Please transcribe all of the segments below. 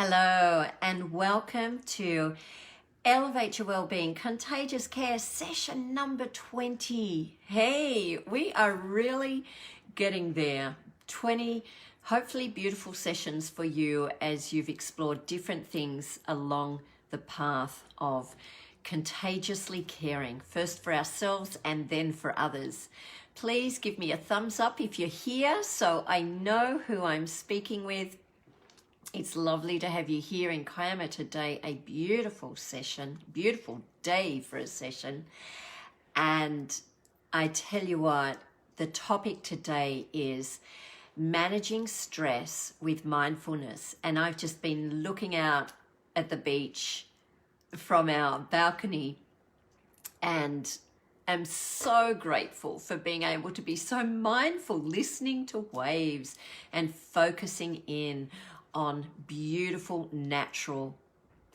Hello and welcome to Elevate Your Wellbeing Contagious Care session number 20. Hey, we are really getting there. 20 hopefully beautiful sessions for you as you've explored different things along the path of contagiously caring, first for ourselves and then for others. Please give me a thumbs up if you're here so I know who I'm speaking with. It's lovely to have you here in Kiama today. A beautiful session, beautiful day for a session. And I tell you what, the topic today is managing stress with mindfulness. And I've just been looking out at the beach from our balcony and am so grateful for being able to be so mindful, listening to waves and focusing in on beautiful natural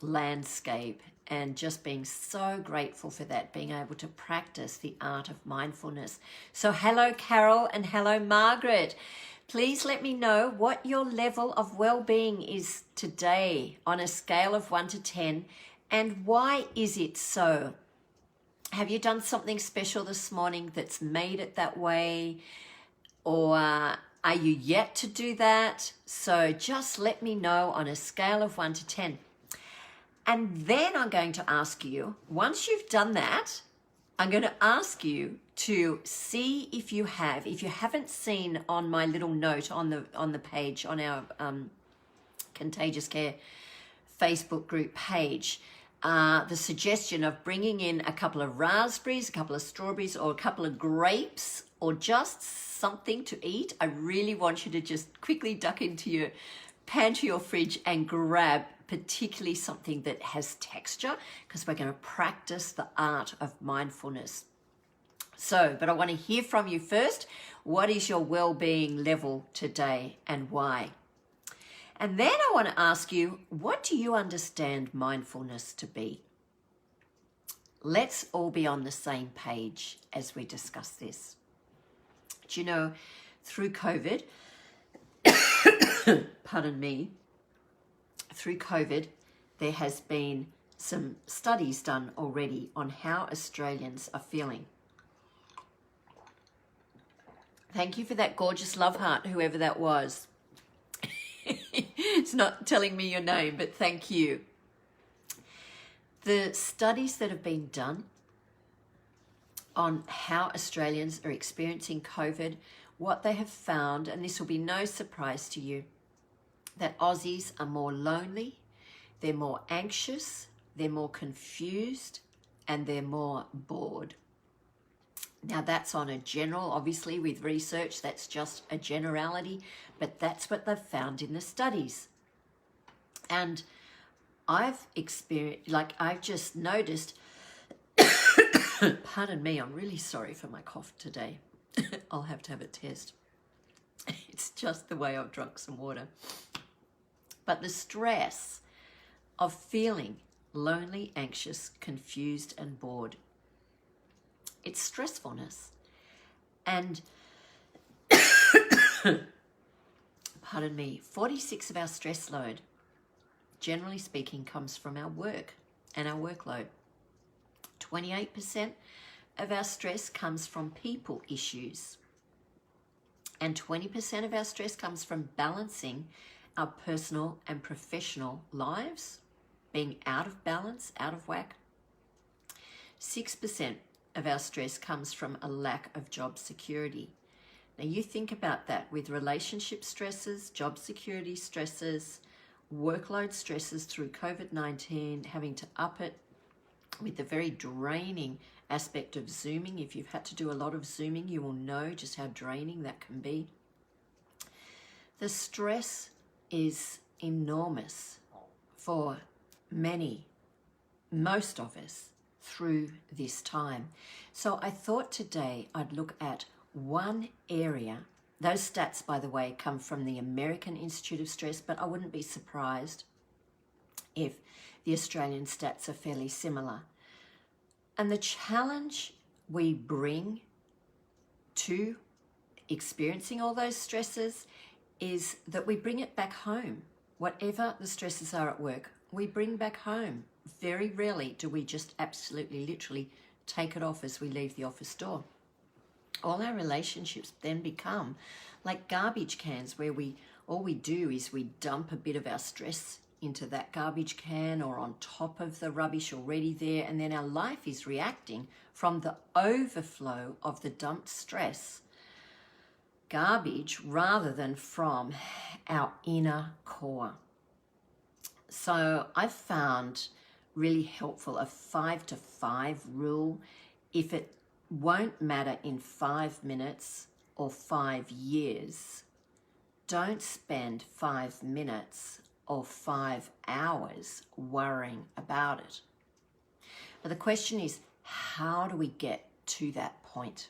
landscape, and just being so grateful for that, being able to practice the art of mindfulness. So hello Carol and hello Margaret. Please let me know what your level of well-being is today on a scale of 1 to 10 and why is it so? Have you done something special this morning that's made it that way, or are you yet to do that? So just let me know on a scale of 1 to 10. And then I'm going to ask you, once you've done that, I'm going to ask you to see if you haven't seen on my little note on the page, on our Contagious Care Facebook group page, the suggestion of bringing in a couple of raspberries, a couple of strawberries, or a couple of grapes, or just something to eat. I really want you to just quickly duck into your pantry or fridge and grab particularly something that has texture, because we're going to practice the art of mindfulness. So, but I want to hear from you first. What is your well-being level today and why? And then I want to ask you, what do you understand mindfulness to be? Let's all be on the same page as we discuss this. Do you know, through COVID, pardon me, through COVID, there has been some studies done already on how Australians are feeling. Thank you for that gorgeous love heart, whoever that was. It's not telling me your name, but thank you. The studies that have been done on how Australians are experiencing COVID, what they have found, and this will be no surprise to you, that Aussies are more lonely, they're more anxious, they're more confused, and they're more bored. Now that's on a general, obviously with research, that's just a generality, but that's what they've found in the studies. And I've experienced, I've just noticed, pardon me, I'm really sorry for my cough today. I'll have to have a test. It's just the way I've drunk some water. But the stress of feeling lonely, anxious, confused, and bored, it's stressfulness. And, pardon me, 46 of our stress load, generally speaking, comes from our work and our workload. 28% of our stress comes from people issues. And 20% of our stress comes from balancing our personal and professional lives, being out of balance, out of whack. 6% of our stress comes from a lack of job security. Now you think about that with relationship stresses, job security stresses, workload stresses through COVID-19, having to up it with the very draining aspect of Zooming. If you've had to do a lot of Zooming, you will know just how draining that can be. The stress is enormous for most of us through this time. So I thought today I'd look at one area. Those stats, by the way, come from the American Institute of Stress, but I wouldn't be surprised if the Australian stats are fairly similar. And the challenge we bring to experiencing all those stresses is that we bring it back home whatever the stresses are at work, we bring back home. Very rarely do we just absolutely, literally take it off as we leave the office door. All our relationships then become like garbage cans where all we do is we dump a bit of our stress into that garbage can or on top of the rubbish already there, and then our life is reacting from the overflow of the dumped stress garbage rather than from our inner core. So I've found really helpful a 5 to 5 rule. If it won't matter in 5 minutes or 5 years, don't spend 5 minutes or 5 hours worrying about it. But the question is, how do we get to that point?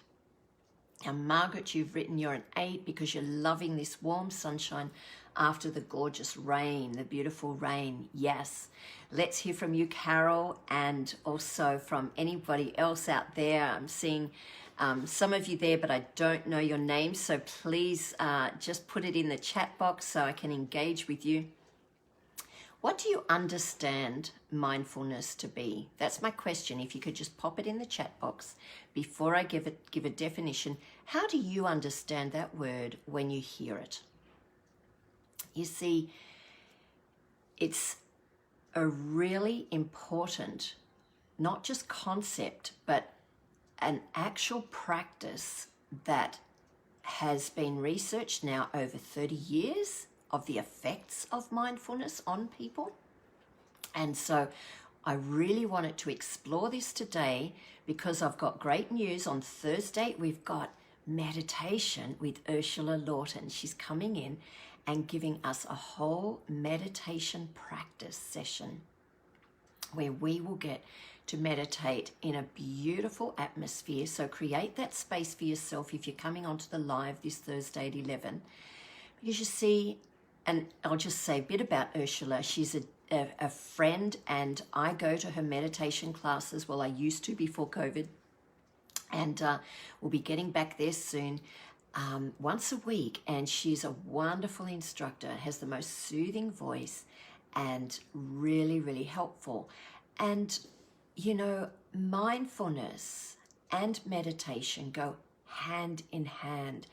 Now, Margaret, you've written you're an 8 because you're loving this warm sunshine after the gorgeous rain, the beautiful rain. Yes. Let's hear from you, Carol, and also from anybody else out there. I'm seeing some of you there, but I don't know your name, so please just put it in the chat box so I can engage with you. What do you understand mindfulness to be? That's my question. If you could just pop it in the chat box before I give a definition. How do you understand that word when you hear it? You see, it's a really important, not just concept, but an actual practice that has been researched now over 30 years of the effects of mindfulness on people. And so I really wanted to explore this today because I've got great news. On Thursday, we've got meditation with Ursula Lawton. She's coming in and giving us a whole meditation practice session where we will get to meditate in a beautiful atmosphere. So create that space for yourself if you're coming onto the live this Thursday at 11. Because you see, and I'll just say a bit about Ursula. She's a friend, and I go to her meditation classes. Well, I used to before COVID, and we'll be getting back there soon. Once a week, and she's a wonderful instructor, has the most soothing voice and really, really helpful. And, you know, mindfulness and meditation go hand in hand.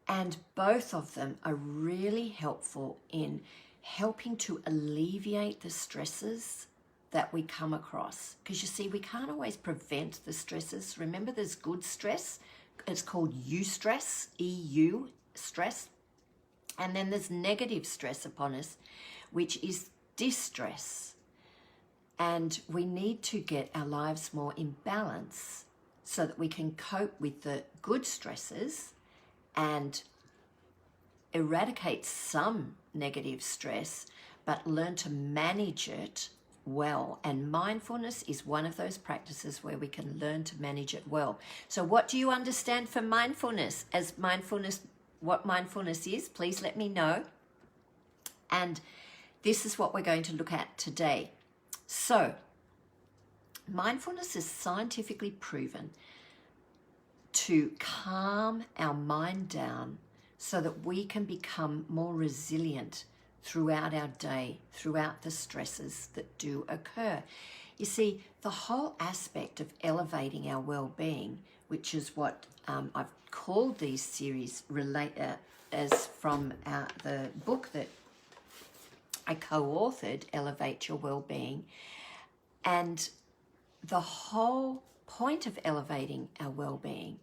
And both of them are really helpful in helping to alleviate the stresses that we come across. Because you see, we can't always prevent the stresses. Remember, there's good stress. It's called eustress, EU stress. And then there's negative stress upon us, which is distress. And we need to get our lives more in balance so that we can cope with the good stresses and eradicate some negative stress, but learn to manage it well. And mindfulness is one of those practices where we can learn to manage it well. So what do you understand for mindfulness? As mindfulness, what mindfulness is, please let me know. And this is what we're going to look at today. So mindfulness is scientifically proven to calm our mind down so that we can become more resilient throughout our day, throughout the stresses that do occur. You see, the whole aspect of elevating our well-being, which is what I've called these series as from the book that I co-authored, Elevate Your Well-Being. And the whole point of elevating our well-being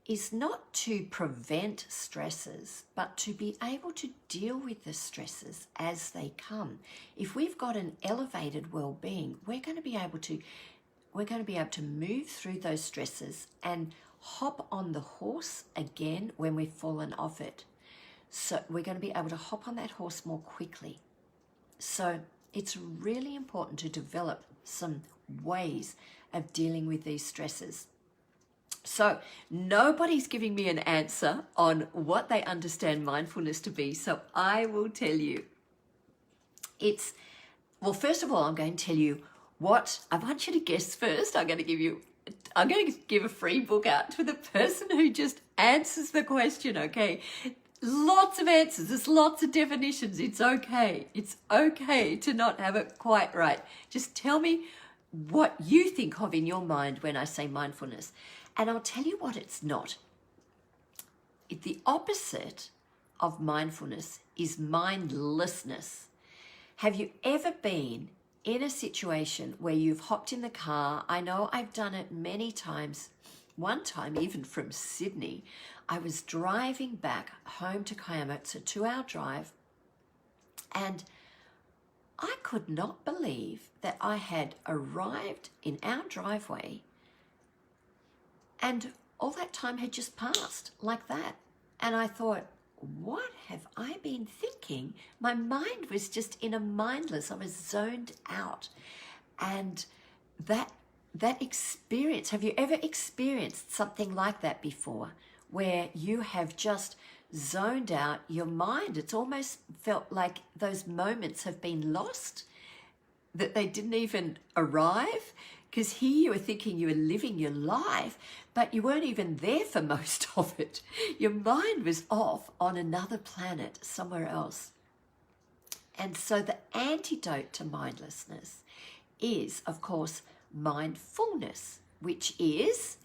is not to prevent stresses, but to be able to deal with the stresses as they come. If we've got an elevated well-being, we're going to be able to move through those stresses and hop on the horse again when we've fallen off it. So we're going to be able to hop on that horse more quickly. So it's really important to develop some ways of dealing with these stresses. So nobody's giving me an answer on what they understand mindfulness to be. So I will tell you. Well, first of all, I'm going to tell you what I want you to guess first. I'm going to give a free book out to the person who just answers the question, okay? lots of answers. There's lots of definitions. It's okay. It's okay to not have it quite right. Just tell me what you think of in your mind when I say mindfulness. And I'll tell you what it's not. The opposite of mindfulness is mindlessness. Have you ever been in a situation where you've hopped in the car? I know I've done it many times. One time, even from Sydney, I was driving back home to Kiama. It's a 2-hour drive. And I could not believe that I had arrived in our driveway and all that time had just passed like that. And I thought, what have I been thinking? My mind was just in a mindless, I was zoned out. And that experience, have you ever experienced something like that before, where you have just zoned out your mind? It's almost felt like those moments have been lost, that they didn't even arrive, because here you were thinking you were living your life, but you weren't even there for most of it. Your mind was off on another planet, somewhere else. And so the antidote to mindlessness is, of course, mindfulness, which is,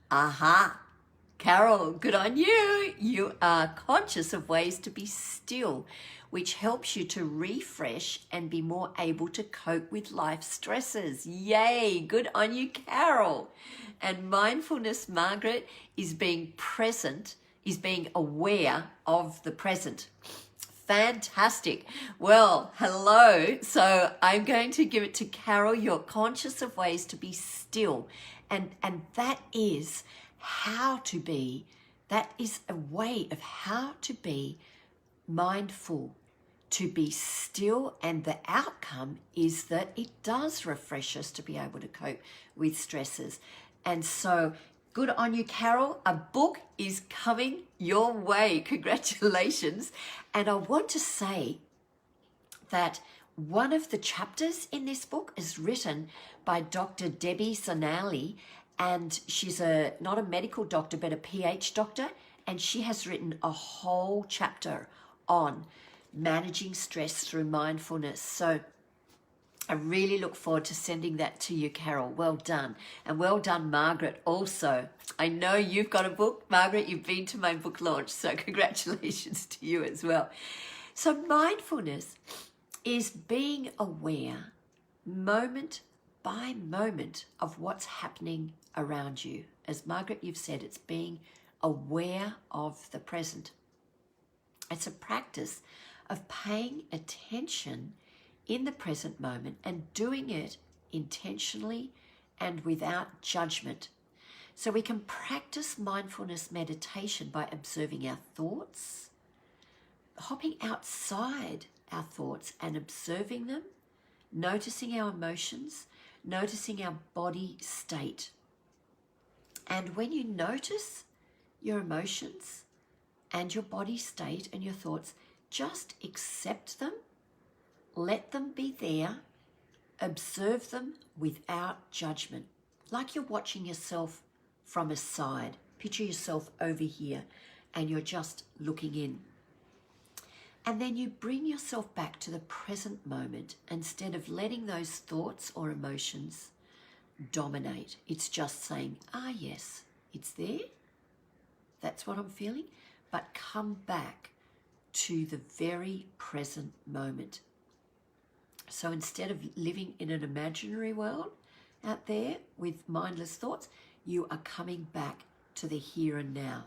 Carol, good on you. You are conscious of ways to be still, which helps you to refresh and be more able to cope with life stresses. Yay, good on you, Carol. And mindfulness, Margaret, is being present, is being aware of the present. Fantastic. Well, hello. So I'm going to give it to Carol. You're conscious of ways to be still. And that is how to be, that is a way of how to be mindful, to be still, and the outcome is that it does refresh us to be able to cope with stresses. And so good on you, Carol. A book is coming your way. Congratulations. And I want to say that one of the chapters in this book is written by Dr. Debbie Zonali, and she's not a medical doctor, but a PH doctor, and she has written a whole chapter on managing stress through mindfulness. So I really look forward to sending that to you, Carol. Well done. And well done, Margaret, also. I know you've got a book, Margaret. You've been to my book launch, so congratulations to you as well. So mindfulness is being aware, moment by moment, of what's happening around you. As Margaret, you've said, it's being aware of the present. It's a practice of paying attention in the present moment and doing it intentionally and without judgment. So we can practice mindfulness meditation by observing our thoughts, hopping outside our thoughts and observing them, noticing our emotions, noticing our body state. And when you notice your emotions and your body state and your thoughts, just accept them, let them be there, observe them without judgment, like you're watching yourself from a side. Picture yourself over here and you're just looking in. And then you bring yourself back to the present moment instead of letting those thoughts or emotions dominate. It's just saying, yes, it's there. That's what I'm feeling. But come back to the very present moment. So instead of living in an imaginary world out there with mindless thoughts, you are coming back to the here and now.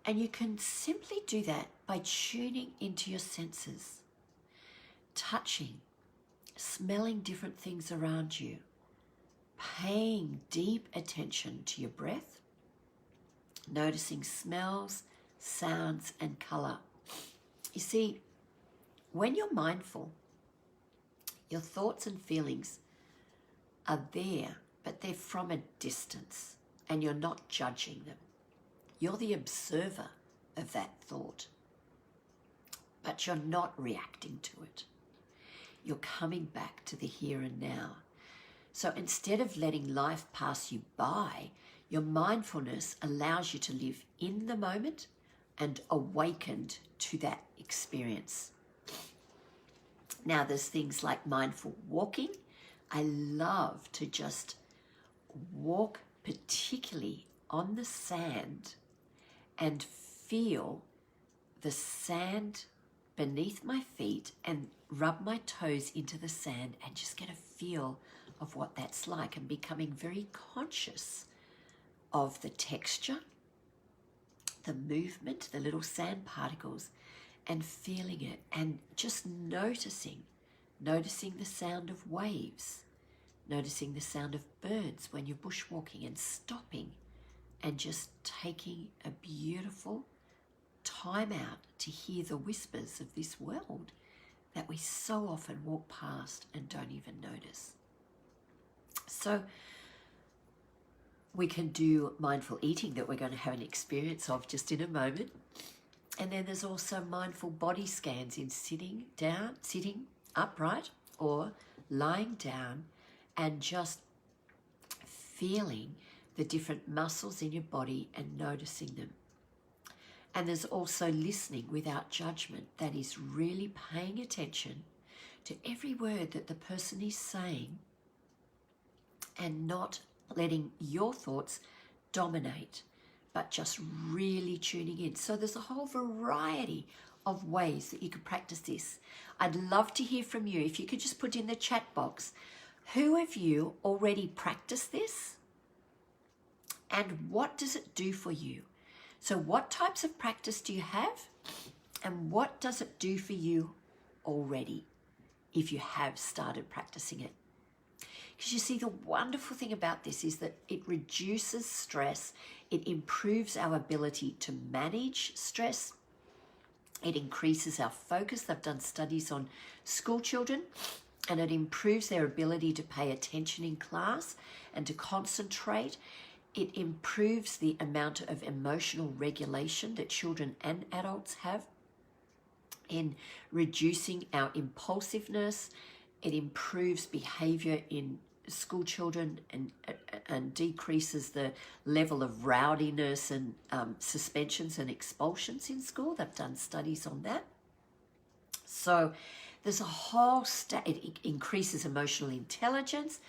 And you can simply do that by tuning into your senses, touching, smelling different things around you, paying deep attention to your breath, noticing smells, sounds, and color. You see, when you're mindful, your thoughts and feelings are there, but they're from a distance, and you're not judging them. You're the observer of that thought, but you're not reacting to it. You're coming back to the here and now. So instead of letting life pass you by, your mindfulness allows you to live in the moment, and awakened to that experience. Now, there's things like mindful walking. I love to just walk, particularly on the sand, and feel the sand beneath my feet and rub my toes into the sand and just get a feel of what that's like, and becoming very conscious of the texture, the movement, the little sand particles, and feeling it, and just noticing the sound of waves, noticing the sound of birds when you're bushwalking, and stopping and just taking a beautiful time out to hear the whispers of this world that we so often walk past and don't even notice. So we can do mindful eating that we're going to have an experience of just in a moment. And then there's also mindful body scans in sitting down, sitting upright or lying down, and just feeling the different muscles in your body and noticing them. And there's also listening without judgment, that is really paying attention to every word that the person is saying and not letting your thoughts dominate, but just really tuning in. So there's a whole variety of ways that you can practice this. I'd love to hear from you. If you could just put in the chat box, who of you already practiced this? And what does it do for you? So what types of practice do you have? And what does it do for you already if you have started practicing it? Because you see, the wonderful thing about this is that it reduces stress, it improves our ability to manage stress, it increases our focus. They've done studies on school children, and it improves their ability to pay attention in class and to concentrate. It improves the amount of emotional regulation that children and adults have in reducing our impulsiveness. It improves behavior in school children and decreases the level of rowdiness and suspensions and expulsions in school. They've done studies on that. So there's a whole it increases emotional intelligence,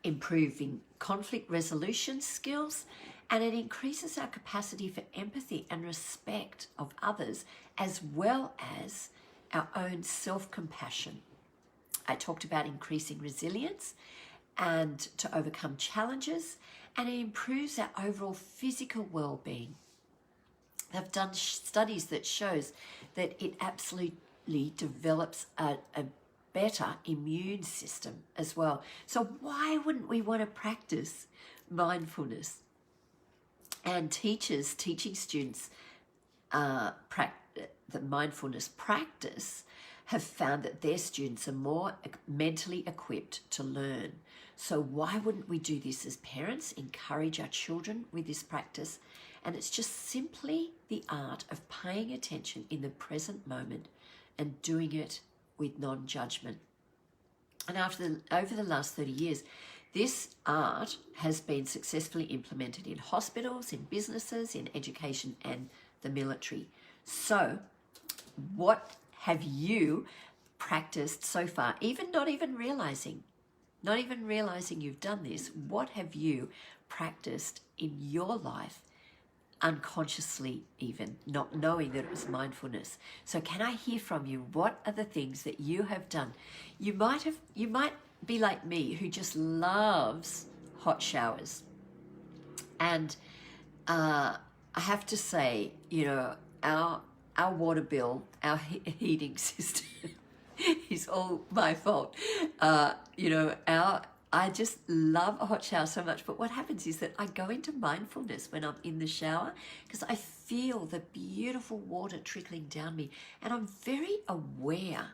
improving conflict resolution skills, and it increases our capacity for empathy and respect of others, as well as our own self-compassion. I talked about increasing resilience and to overcome challenges, and it improves our overall physical well-being. They've done studies that shows that it absolutely develops a better immune system as well. So why wouldn't we want to practice mindfulness? And teachers teaching students the mindfulness practice have found that their students are more mentally equipped to learn. So why wouldn't we do this as parents? Encourage our children with this practice. And it's just simply the art of paying attention in the present moment and doing it with non-judgment. And over the last 30 years, this art has been successfully implemented in hospitals, in businesses, in education, and the military. So what have you practiced so far? Not even realizing you've done this. What have you practiced in your life, unconsciously even, not knowing that it was mindfulness? So can I hear from you? What are the things that you have done? You might be like me, who just loves hot showers. And I have to say, our water bill, our heating system is all my fault. I just love a hot shower so much. But what happens is that I go into mindfulness when I'm in the shower, because I feel the beautiful water trickling down me, and I'm very aware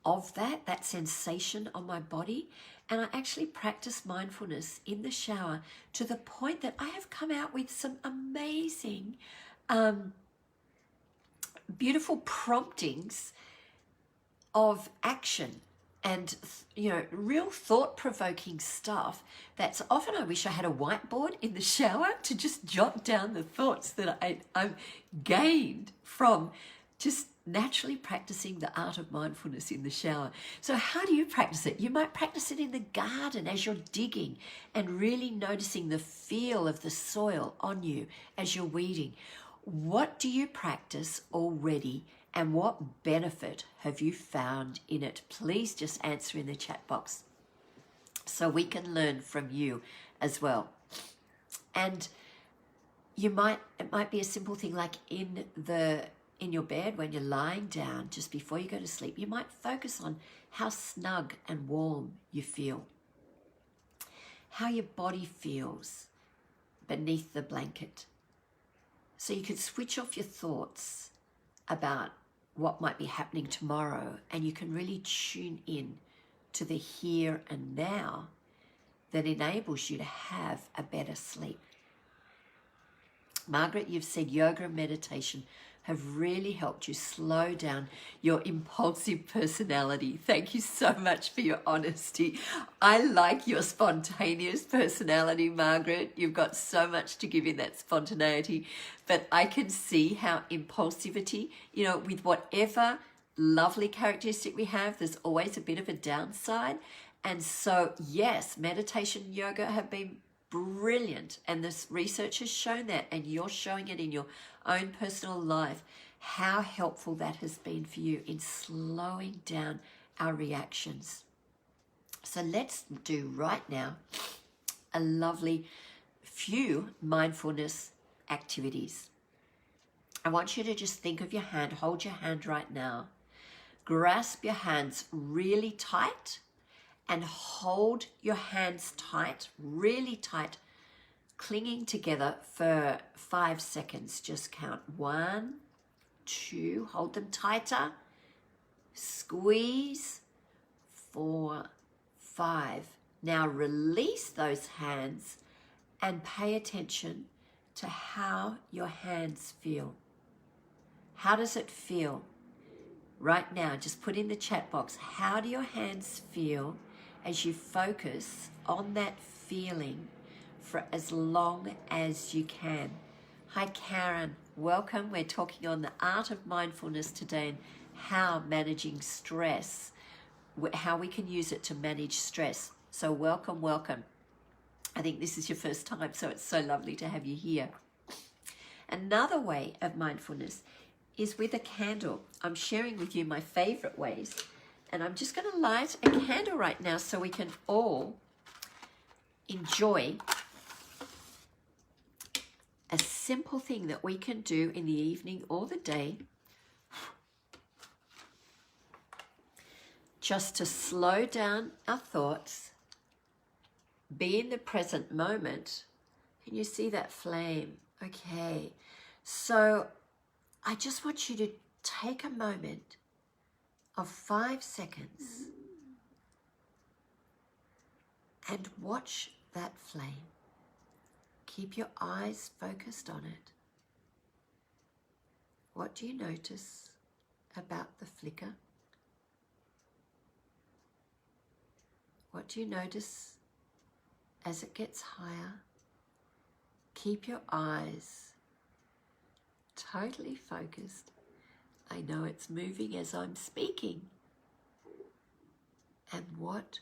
of that sensation on my body. And I actually practice mindfulness in the shower to the point that I have come out with some amazing, beautiful promptings of action and real thought-provoking stuff that's often, I wish I had a whiteboard in the shower to just jot down the thoughts that I've gained from just naturally practicing the art of mindfulness in the shower. So how do you practice it? You might practice it in the garden as you're digging and really noticing the feel of the soil on you as you're weeding. What do you practice already, and what benefit have you found in it? Please just answer in the chat box so we can learn from you as well. And it might be a simple thing like in your bed when you're lying down just before you go to sleep. You might focus on how snug and warm you feel, how your body feels beneath the blanket. So you could switch off your thoughts about what might be happening tomorrow, and you can really tune in to the here and now that enables you to have a better sleep. Margaret, you've said yoga and meditation have really helped you slow down your impulsive personality. Thank you so much for your honesty. I like your spontaneous personality, Margaret. You've got so much to give in that spontaneity, but I can see how impulsivity, with whatever lovely characteristic we have, there's always a bit of a downside. And so, yes, meditation and yoga have been brilliant, and this research has shown that, and you're showing it in your own personal life, how helpful that has been for you in slowing down our reactions. So let's do right now a lovely few mindfulness activities. I want you to just think of your hand, hold your hand right now, grasp your hands really tight, and hold your hands tight, really tight, clinging together for 5 seconds. Just count 1, 2, hold them tighter, squeeze, 4, 5. Now release those hands and pay attention to how your hands feel. How does it feel? Right now, just put in the chat box, how do your hands feel as you focus on that feeling for as long as you can? Hi Karen, welcome. We're talking on the art of mindfulness today and how managing stress, how we can use it to manage stress. So welcome, welcome. I think this is your first time, so it's so lovely to have you here. Another way of mindfulness is with a candle. I'm sharing with you my favorite ways, and I'm just going to light a candle right now so we can all enjoy a simple thing that we can do in the evening or the day just to slow down our thoughts, be in the present moment. Can you see that flame? Okay, so I just want you to take a moment of 5 seconds and watch that flame. Keep your eyes focused on it. What do you notice about the flicker? What do you notice as it gets higher? Keep your eyes totally focused. I know it's moving as I'm speaking. And what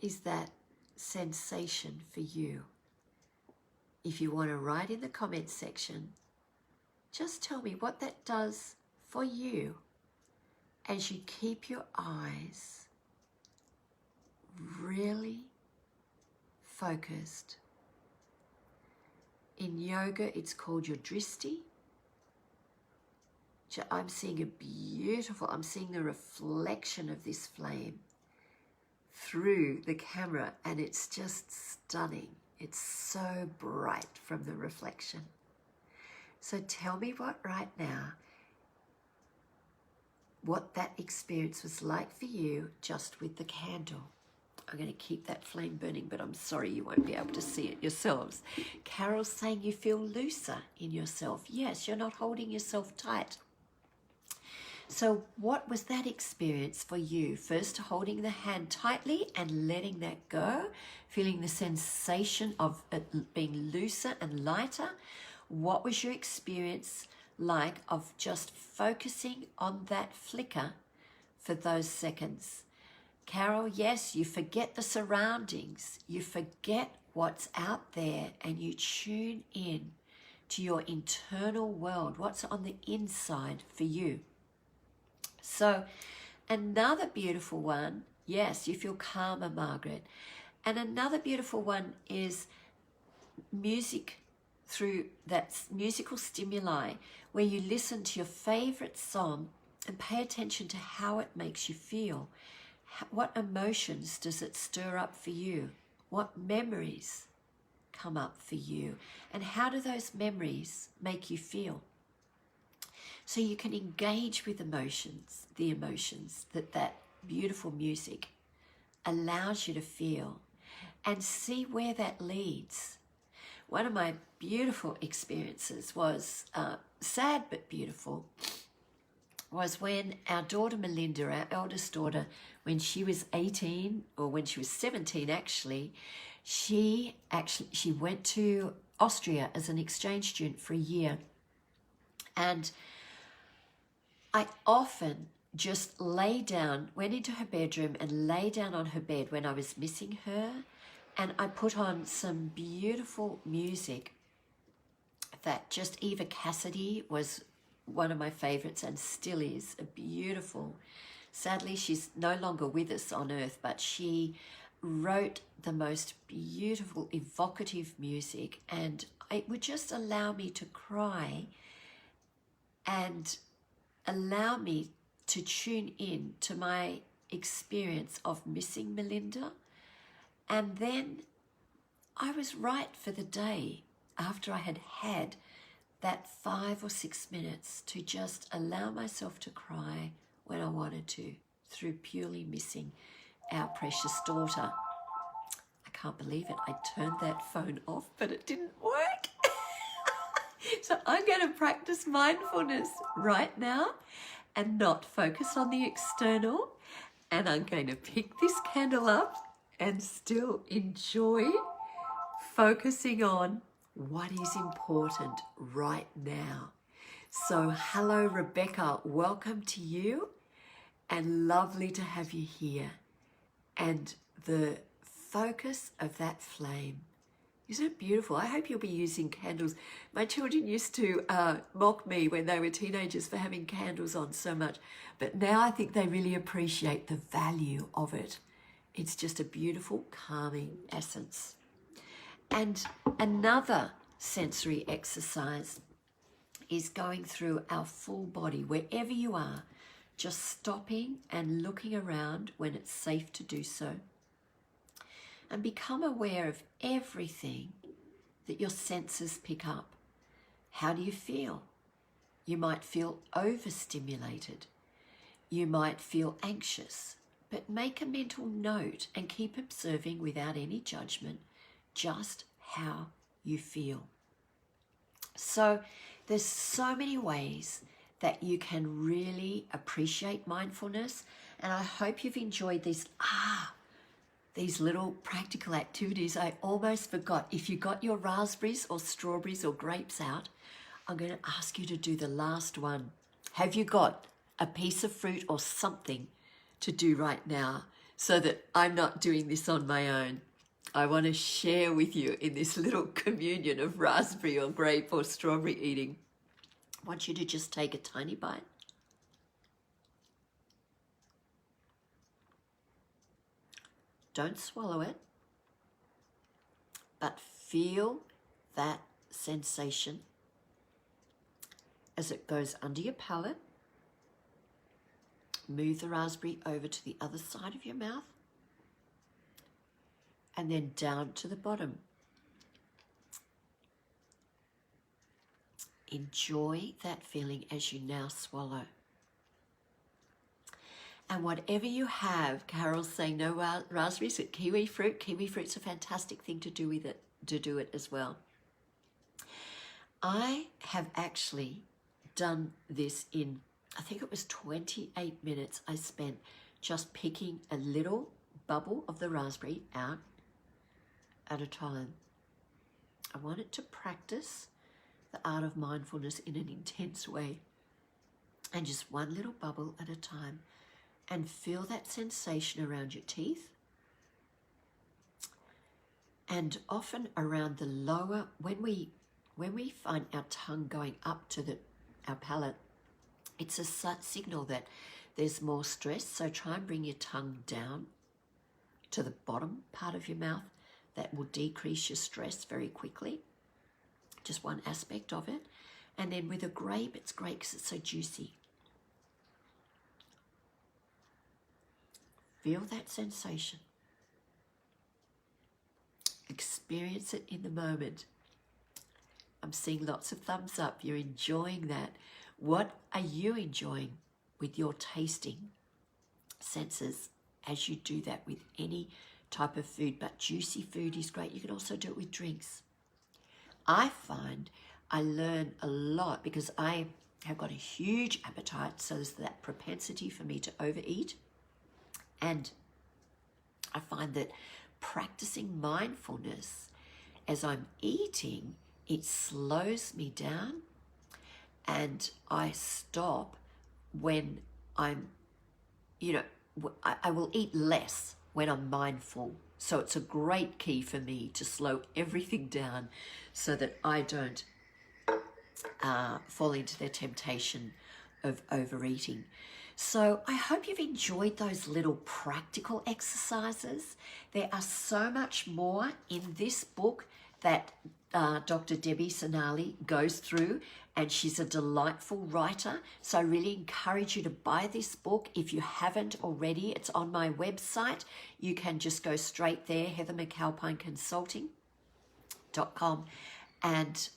is that sensation for you? If you want to write in the comments section, just tell me what that does for you as you keep your eyes really focused. In yoga, it's called your dristi. I'm seeing I'm seeing the reflection of this flame through the camera, and it's just stunning. It's so bright from the reflection. So tell me right now what that experience was like for you just with the candle. I'm going to keep that flame burning, but I'm sorry you won't be able to see it yourselves. Carol's saying you feel looser in yourself. Yes, you're not holding yourself tight. So what was that experience for you? First, holding the hand tightly and letting that go, feeling the sensation of it being looser and lighter. What was your experience like of just focusing on that flicker for those seconds? Carol, yes, you forget the surroundings, you forget what's out there, and you tune in to your internal world, what's on the inside for you. So another beautiful one, yes, you feel calmer, Margaret. And another beautiful one is music, through that musical stimuli where you listen to your favorite song and pay attention to how it makes you feel. What emotions does it stir up for you? What memories come up for you? And how do those memories make you feel? So you can engage with emotions, the emotions that beautiful music allows you to feel, and see where that leads. One of my beautiful experiences was, sad but beautiful, was when our daughter Melinda, our eldest daughter, when she was 18, or when she was 17 actually, she went to Austria as an exchange student for a year. And I often just lay down, went into her bedroom and lay down on her bed when I was missing her, and I put on some beautiful music that just Eva Cassidy was one of my favorites and still is a beautiful. Sadly, she's no longer with us on earth, but she wrote the most beautiful, evocative music, and it would just allow me to cry and allow me to tune in to my experience of missing Melinda. And then I was right for the day after I had had that 5 or 6 minutes to just allow myself to cry when I wanted to, through purely missing our precious daughter. I can't believe it. I turned that phone off, but it didn't work. So I'm going to practice mindfulness right now and not focus on the external. And I'm going to pick this candle up and still enjoy focusing on what is important right now. So hello, Rebecca. Welcome to you, and lovely to have you here. And the focus of that flame. Isn't it beautiful? I hope you'll be using candles. My children used to mock me when they were teenagers for having candles on so much, but now I think they really appreciate the value of it. It's just a beautiful, calming essence. And another sensory exercise is going through our full body, wherever you are, just stopping and looking around when it's safe to do so. And become aware of everything that your senses pick up. How do you feel? You might feel overstimulated. You might feel anxious, but make a mental note and keep observing without any judgment just how you feel. So there's so many ways that you can really appreciate mindfulness, and I hope you've enjoyed these little practical activities. I almost forgot. If you got your raspberries or strawberries or grapes out, I'm going to ask you to do the last one. Have you got a piece of fruit or something to do right now so that I'm not doing this on my own? I want to share with you in this little communion of raspberry or grape or strawberry eating. I want you to just take a tiny bite. Don't swallow it, but feel that sensation as it goes under your palate. Move the raspberry over to the other side of your mouth and then down to the bottom. Enjoy that feeling as you now swallow. And whatever you have, Carol's saying no raspberries, but kiwi fruit. Kiwi fruit's a fantastic thing to do with it, to do it as well. I have actually done this in I think it was 28 minutes I spent just picking a little bubble of the raspberry out at a time. I wanted to practice the art of mindfulness in an intense way, and just one little bubble at a time, and feel that sensation around your teeth, and often around the lower, when we find our tongue going up to our palate, it's a signal that there's more stress. So try and bring your tongue down to the bottom part of your mouth. That will decrease your stress very quickly. Just one aspect of it. And then with a grape, it's great because it's so juicy. Feel that sensation. Experience it in the moment. I'm seeing lots of thumbs up. You're enjoying that. What are you enjoying with your tasting senses as you do that with any type of food? But juicy food is great. You can also do it with drinks. I find I learn a lot because I have got a huge appetite, so there's that propensity for me to overeat. And I find that practicing mindfulness as I'm eating, it slows me down, and I stop when I'm, I will eat less when I'm mindful. So it's a great key for me to slow everything down so that I don't fall into the temptation of overeating. So I hope you've enjoyed those little practical exercises. There are so much more in this book that Dr. Debbie Sonali goes through, and she's a delightful writer. So I really encourage you to buy this book. If you haven't already, it's on my website. You can just go straight there, heathermcalpineconsulting.com, and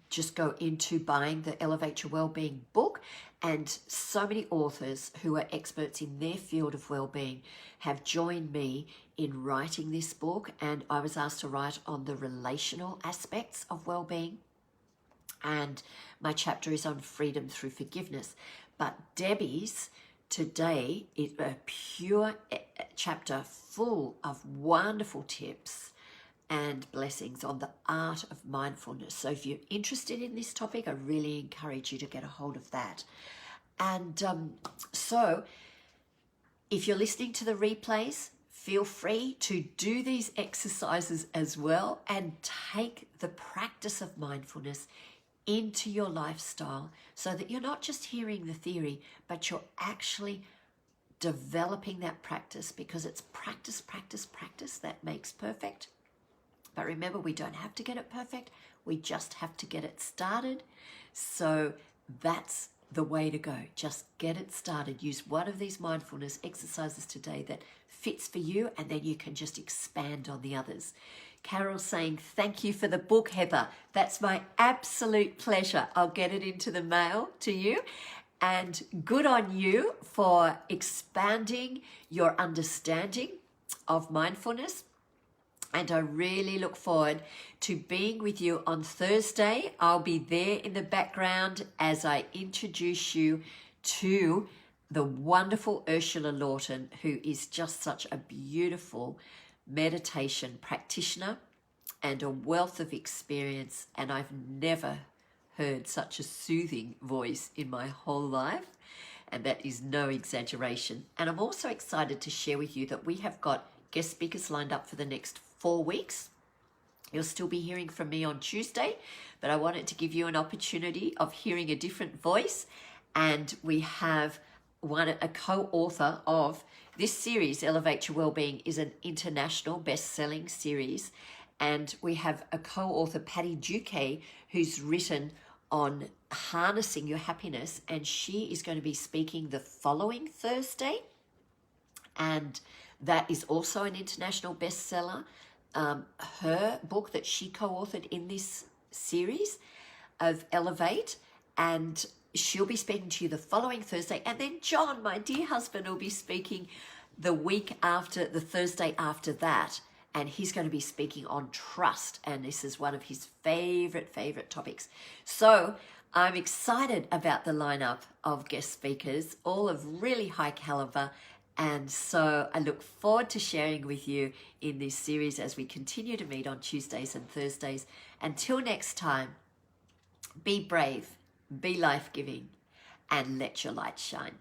just go into buying the Elevate Your Wellbeing book. And so many authors who are experts in their field of wellbeing have joined me in writing this book. And I was asked to write on the relational aspects of wellbeing. And my chapter is on freedom through forgiveness. But Debbie's today is a pure chapter full of wonderful tips and blessings on the art of mindfulness. So if you're interested in this topic, I really encourage you to get a hold of that. And so if you're listening to the replays, feel free to do these exercises as well and take the practice of mindfulness into your lifestyle so that you're not just hearing the theory, but you're actually developing that practice, because it's practice, practice, practice that makes perfect. But remember, we don't have to get it perfect. We just have to get it started. So that's the way to go. Just get it started. Use one of these mindfulness exercises today that fits for you, and then you can just expand on the others. Carol's saying, thank you for the book, Heather. That's my absolute pleasure. I'll get it into the mail to you. And good on you for expanding your understanding of mindfulness. And I really look forward to being with you on Thursday. I'll be there in the background as I introduce you to the wonderful Ursula Lawton, who is just such a beautiful meditation practitioner and a wealth of experience. And I've never heard such a soothing voice in my whole life. And that is no exaggeration. And I'm also excited to share with you that we have got guest speakers lined up for the next 4 weeks. You'll still be hearing from me on Tuesday, but I wanted to give you an opportunity of hearing a different voice. And we have a co-author of this series. Elevate Your Wellbeing is an international best-selling series. And we have a co-author, Patty Duque, who's written on harnessing your happiness. And she is going to be speaking the following Thursday. And that is also an international bestseller. Her book that she co-authored in this series of Elevate, and she'll be speaking to you the following Thursday. And then John, my dear husband, will be speaking the week after, the Thursday after that, and he's going to be speaking on trust, and this is one of his favorite topics. So I'm excited about the lineup of guest speakers, all of really high caliber. And so I look forward to sharing with you in this series as we continue to meet on Tuesdays and Thursdays. Until next time, be brave, be life-giving, and let your light shine.